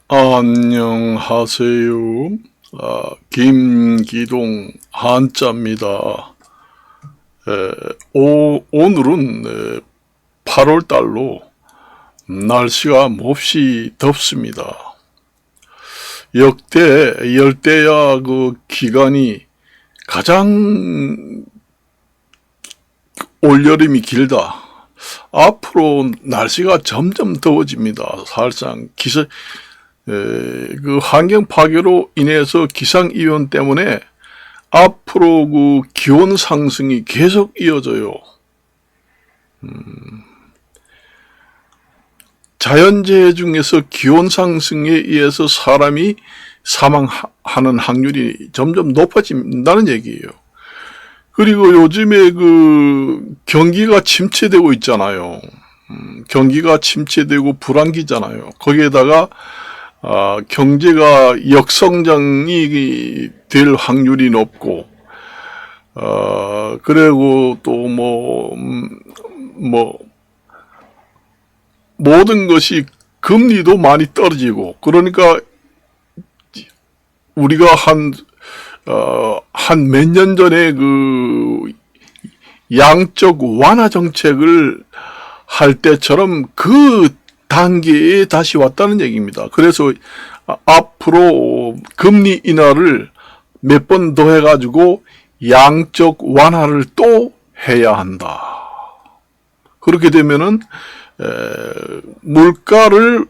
안녕하세요. 김기동 한자입니다. 오늘은 8월 달로 날씨가 몹시 덥습니다. 역대 열대야 기간이 가장 올여름이 길다. 앞으로 날씨가 점점 더워집니다. 사실상 환경 파괴로 인해서 기상이온 때문에 앞으로 기온 상승이 계속 이어져요. 자연재해 중에서 기온 상승에 의해서 사람이 사망하는 확률이 점점 높아진다는 얘기예요. 그리고 요즘에 경기가 침체되고 있잖아요. 경기가 침체되고 불황기잖아요. 거기에다가 경제가 역성장이 될 확률이 높고, 그리고 또 모든 것이 금리도 많이 떨어지고, 그러니까 우리가 한 몇 년 전에 양적 완화 정책을 할 때처럼 그 단계에 다시 왔다는 얘기입니다. 그래서 앞으로 금리 인하를 몇 번 더 해가지고 양적 완화를 또 해야 한다. 그렇게 되면은 물가를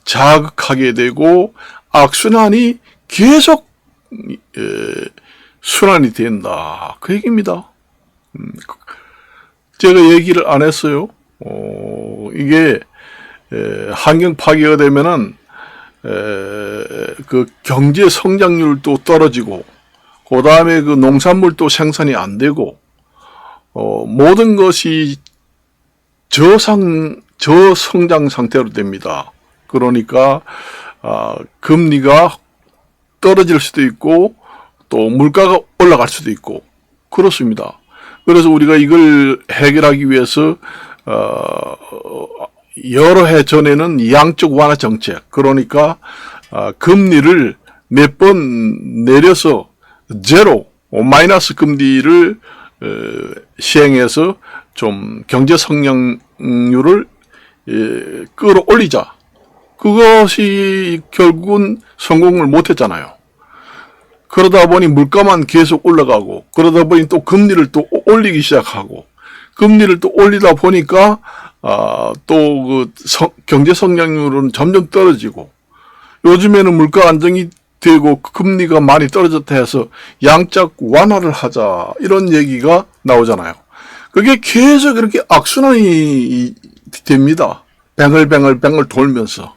자극하게 되고 악순환이 계속 순환이 된다. 그 얘기입니다. 제가 얘기를 안 했어요. 이게 환경 파괴가 되면은 경제 성장률도 떨어지고, 그 다음에 농산물도 생산이 안 되고, 모든 것이 저성장 상태로 됩니다. 그러니까 금리가 떨어질 수도 있고 또 물가가 올라갈 수도 있고 그렇습니다. 그래서 우리가 이걸 해결하기 위해서 여러 해 전에는 양적 완화 정책, 그러니까 금리를 몇 번 내려서 제로, 마이너스 금리를 시행해서 좀 경제 성장률을 끌어올리자. 그것이 결국은 성공을 못했잖아요. 그러다 보니 물가만 계속 올라가고, 그러다 보니 또 금리를 또 올리기 시작하고, 금리를 또 올리다 보니까 또 경제 성장률은 점점 떨어지고, 요즘에는 물가 안정이 되고 금리가 많이 떨어졌다 해서 양적 완화를 하자, 이런 얘기가 나오잖아요. 그게 계속 이렇게 악순환이 됩니다. 뱅글뱅글 돌면서.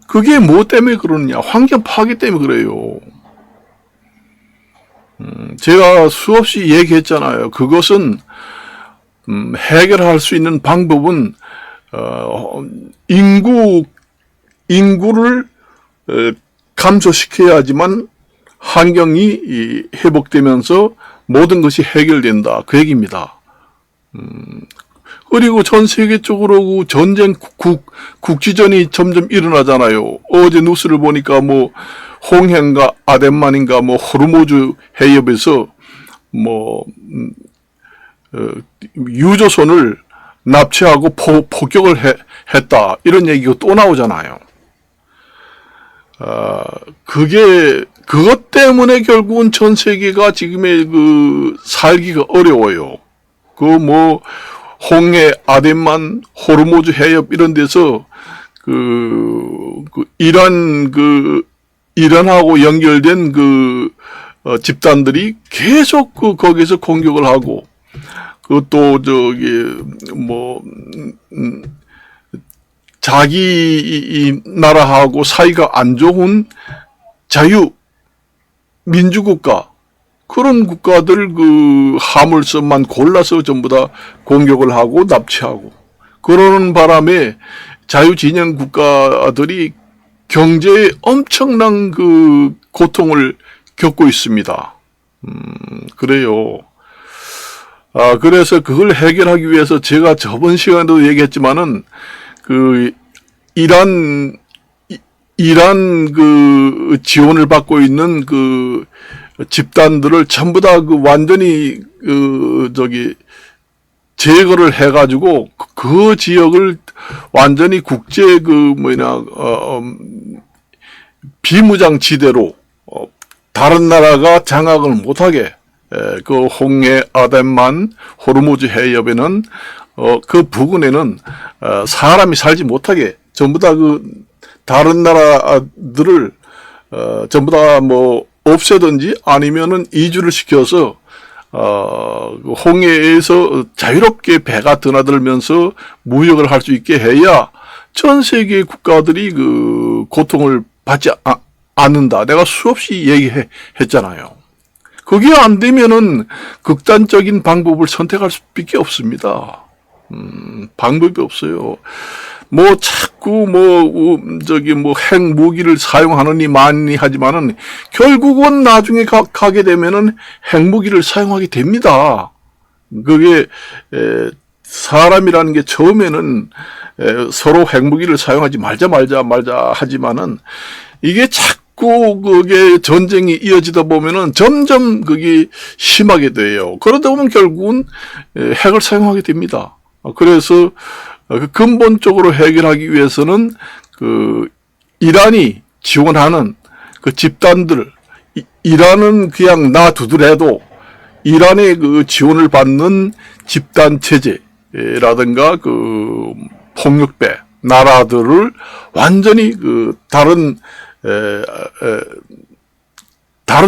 그게 뭐 때문에 그러느냐? 환경 파괴 때문에 그래요. 제가 수없이 얘기했잖아요. 그것은 해결할 수 있는 방법은 인구를 감소시켜야지만 환경이 회복되면서 모든 것이 해결된다. 그 얘기입니다. 그리고 전 세계적으로 전쟁 국지전이 점점 일어나잖아요. 어제 뉴스를 보니까 홍해인가 아덴만인가 호르무즈 해협에서 유조선을 납치하고 폭격을 했다, 이런 얘기가 또 나오잖아요. 그것 때문에 결국은 전 세계가 지금의 살기가 어려워요. 홍해, 아덴만, 호르무즈 해협 이런 데서 이란하고 연결된 집단들이 계속 거기서 공격을 하고, 자기 나라하고 사이가 안 좋은 민주국가, 그런 국가들 화물선만 골라서 전부 다 공격을 하고 납치하고, 그러는 바람에 자유진영 국가들이 경제에 엄청난 고통을 겪고 있습니다. 그래요. 그래서 그걸 해결하기 위해서 제가 저번 시간에도 얘기했지만은 이란 이란 그 지원을 받고 있는 그 집단들을 전부 다 그 완전히 제거를 해가지고 그 지역을 완전히 국제 비무장 지대로 다른 나라가 장악을 못하게 그 홍해, 아덴만, 호르무즈 해협에는 그 부근에는 사람이 살지 못하게 전부 다 그 다른 나라들을 전부 다 뭐 없애든지 아니면은 이주를 시켜서 그 홍해에서 자유롭게 배가 드나들면서 무역을 할 수 있게 해야 전 세계 국가들이 그 고통을 받지 않는다. 내가 수없이 얘기했잖아요. 그게 안 되면은 극단적인 방법을 선택할 수밖에 없습니다. 방법이 없어요. 뭐 자꾸 핵무기를 사용하느니 마니 하지만은 결국은 나중에 가게 되면은 핵무기를 사용하게 됩니다. 그게 사람이라는 게 처음에는 서로 핵무기를 사용하지 말자 하지만은 이게 자꾸 그게 전쟁이 이어지다 보면은 점점 그게 심하게 돼요. 그러다 보면 결국은 핵을 사용하게 됩니다. 그래서 근본적으로 해결하기 위해서는 그 이란이 지원하는 그 집단들, 이란은 그냥 놔두더라도 이란의 그 지원을 받는 집단 체제라든가 그 폭력배 나라들을 완전히 그 다른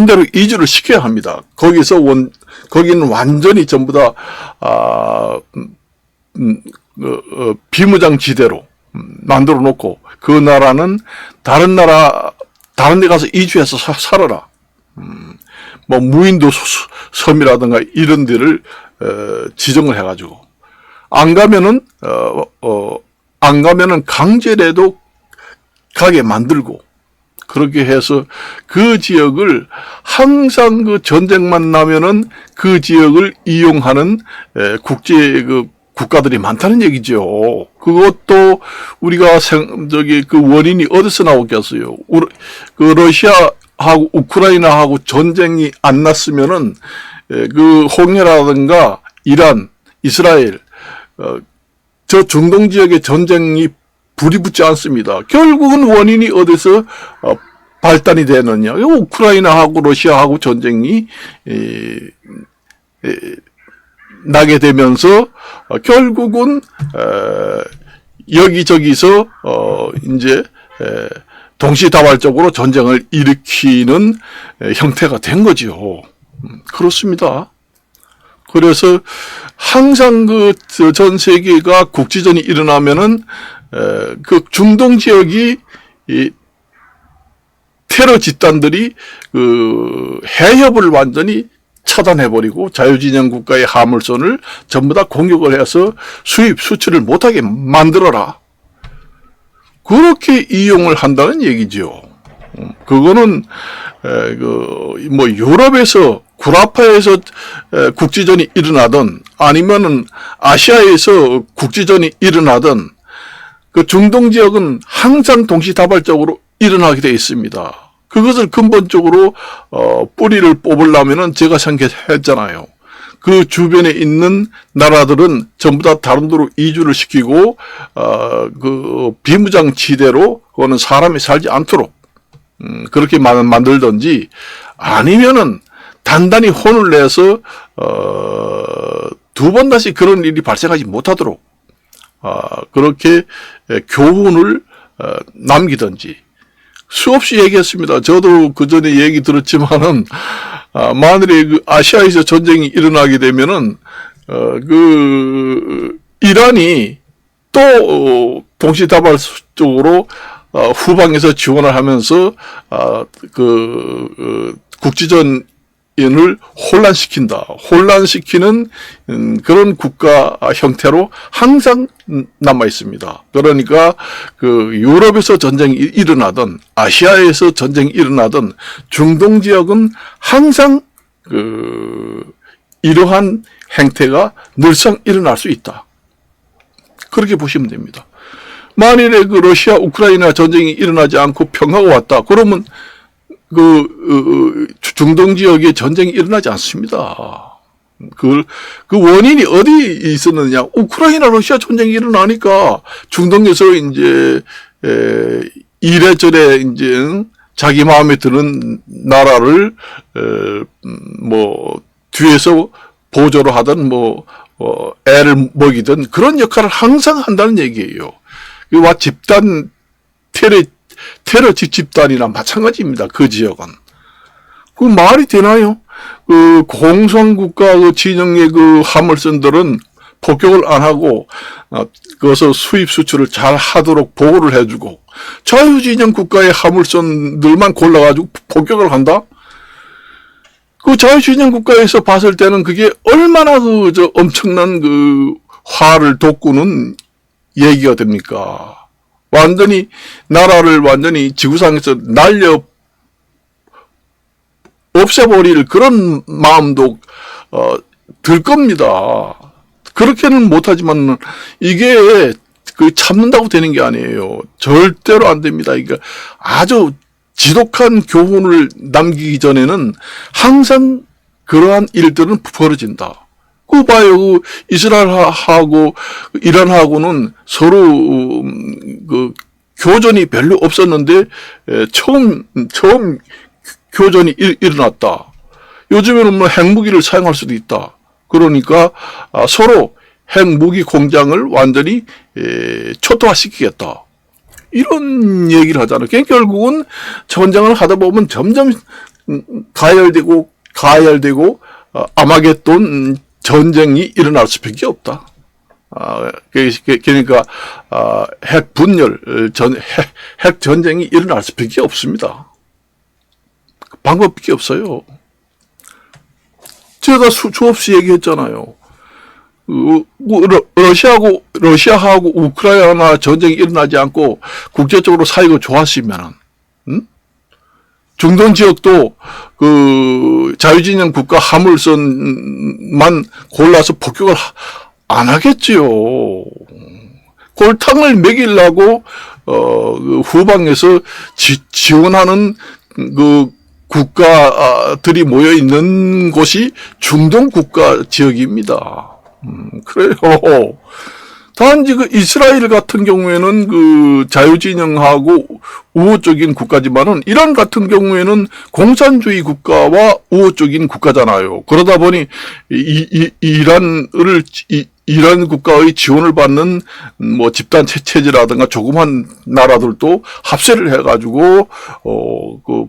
데로 이주를 시켜야 합니다. 거기는 완전히 전부 다 비무장 지대로 만들어 놓고 그 나라는 다른 데 가서 이주해서 살아라. 뭐 무인도 섬이라든가 이런 데를 지정을 해가지고 안 가면은 강제라도 가게 만들고 그렇게 해서 그 지역을 항상 그 전쟁만 나면은 그 지역을 이용하는 국가들이 많다는 얘기죠. 그것도 우리가 그 원인이 어디서 나오겠어요? 그 러시아하고 우크라이나하고 전쟁이 안 났으면은 그 홍해라든가 이란, 이스라엘 저 중동 지역의 전쟁이 불이 붙지 않습니다. 결국은 원인이 어디서 발단이 되느냐? 우크라이나하고 러시아하고 전쟁이 나게 되면서 결국은 여기저기서 이제 동시다발적으로 전쟁을 일으키는 형태가 된 거지요. 그렇습니다. 그래서 항상 그 전 세계가 국지전이 일어나면은 그 중동 지역이 이 테러 집단들이 그 해협을 완전히 차단해버리고 자유진영 국가의 화물선을 전부 다 공격을 해서 수출을 못하게 만들어라. 그렇게 이용을 한다는 얘기죠. 그거는 유럽에서 구라파에서 국지전이 일어나든 아니면은 아시아에서 국지전이 일어나든 그 중동 지역은 항상 동시다발적으로 일어나게 되어 있습니다. 그것을 근본적으로 뿌리를 뽑으려면은 제가 생각했잖아요. 그 주변에 있는 나라들은 전부 다 다른 데로 이주를 시키고 그 비무장 지대로 그거는 사람이 살지 않도록 그렇게 만들든지 아니면은 단단히 혼을 내서 두 번 다시 그런 일이 발생하지 못하도록 그렇게 교훈을 남기든지 수없이 얘기했습니다. 저도 그 전에 얘기 들었지만은 만일에 그 아시아에서 전쟁이 일어나게 되면은 그 이란이 또 동시다발적으로 후방에서 지원을 하면서 국지전을 혼란시키는 그런 국가 형태로 항상 남아 있습니다. 그러니까 그 유럽에서 전쟁이 일어나든 아시아에서 전쟁이 일어나든 중동 지역은 항상 이러한 행태가 늘상 일어날 수 있다. 그렇게 보시면 됩니다. 만일에 그 러시아 우크라이나 전쟁이 일어나지 않고 평화가 왔다. 그러면 중동 지역에 전쟁이 일어나지 않습니다. 그 원인이 어디 있었느냐? 우크라이나 러시아 전쟁이 일어나니까 중동에서 이제 이래저래 이제 자기 마음에 드는 나라를 뭐 뒤에서 보조를 하든 애를 먹이든 그런 역할을 항상 한다는 얘기예요. 이와 집단 테러 집단이나 마찬가지입니다. 그 지역은. 그 말이 되나요? 그 공산국가 그 진영의 그 화물선들은 폭격을 안 하고 그것을 수입 수출을 잘 하도록 보호를 해주고 자유진영 국가의 화물선들만 골라가지고 폭격을 한다? 그 자유진영 국가에서 봤을 때는 그게 얼마나 엄청난 화를 돋구는 얘기가 됩니까? 완전히 나라를 완전히 지구상에서 날려 없애버릴 그런 마음도 들 겁니다. 그렇게는 못하지만 이게 참는다고 되는 게 아니에요. 절대로 안 됩니다. 그러니까 아주 지독한 교훈을 남기기 전에는 항상 그러한 일들은 벌어진다. 그 봐요. 이스라엘하고 이란하고는 서로 교전이 별로 없었는데 처음 교전이 일어났다. 요즘에는 뭐 핵무기를 사용할 수도 있다. 그러니까 서로 핵무기 공장을 완전히 초토화시키겠다. 이런 얘기를 하잖아요. 결국은 전쟁을 하다 보면 점점 가열되고 아마겟돈 전쟁이 일어날 수밖에 없다. 그러니까 핵 분열, 핵 전쟁이 일어날 수밖에 없습니다. 방법밖에 없어요. 제가 수없이 얘기했잖아요. 러시아하고 우크라이나 전쟁이 일어나지 않고 국제적으로 사이가 좋았으면은, 중동 지역도 자유진영 국가 화물선만 골라서 폭격을 안 하겠지요. 골탕을 먹이려고 후방에서 지원하는 국가들이 모여 있는 곳이 중동 국가 지역입니다. 그래요. 단지 이스라엘 같은 경우에는 자유진영하고 우호적인 국가지만은 이란 같은 경우에는 공산주의 국가와 우호적인 국가잖아요. 그러다 보니 이란 국가의 지원을 받는 뭐 집단 체제라든가 조그만 나라들도 합세를 해가지고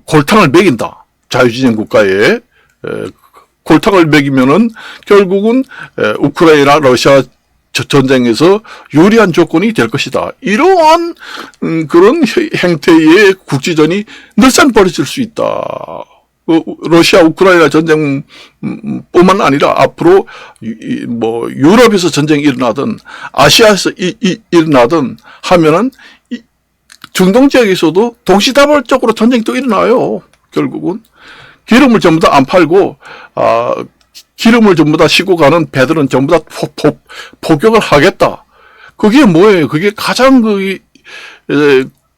골탕을 먹인다. 자유진영 국가에 골탕을 먹이면은 결국은 우크라이나 러시아 전쟁에서 유리한 조건이 될 것이다. 이러한 그런 행태의 국지전이 늘상 벌어질 수 있다. 러시아 우크라이나 전쟁뿐만 아니라 앞으로 뭐 유럽에서 전쟁이 일어나든 아시아에서 일어나든 하면은 중동 지역에서도 동시다발적으로 전쟁이 또 일어나요. 결국은 기름을 전부 다 안 팔고 기름을 전부 다 싣고 가는 배들은 전부 다 폭격을 하겠다. 그게 뭐예요? 그게 가장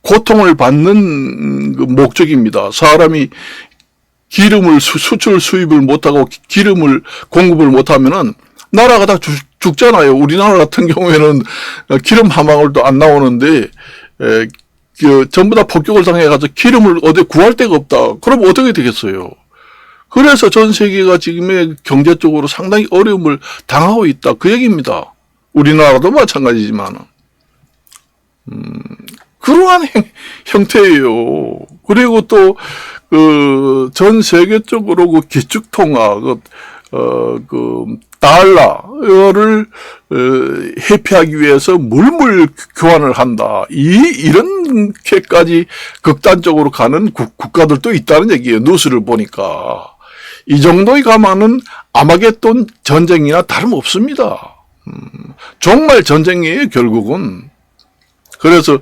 고통을 받는 목적입니다. 사람이 기름을 수출 수입을 못하고 기름을 공급을 못하면은 나라가 다 죽잖아요. 우리나라 같은 경우에는 기름 한 방울도 안 나오는데 전부 다 폭격을 당해가지고 기름을 어디 구할 데가 없다. 그럼 어떻게 되겠어요? 그래서 전 세계가 지금의 경제적으로 상당히 어려움을 당하고 있다. 그 얘기입니다. 우리나라도 마찬가지지만 그러한 형태예요. 그리고 또 전 세계적으로 기축통화 달러를 회피하기 위해서 물물 교환을 한다. 이렇게까지 극단적으로 가는 국가들도 있다는 얘기예요. 뉴스를 보니까. 이 정도의 가면은 아마겟돈 전쟁이나 다름없습니다. 정말 전쟁이에요, 결국은. 그래서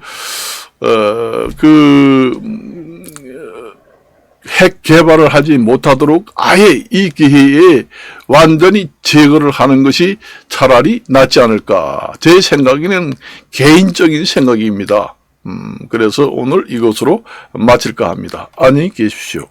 핵 개발을 하지 못하도록 아예 이 기회에 완전히 제거를 하는 것이 차라리 낫지 않을까. 제 생각에는 개인적인 생각입니다. 그래서 오늘 이것으로 마칠까 합니다. 안녕히 계십시오.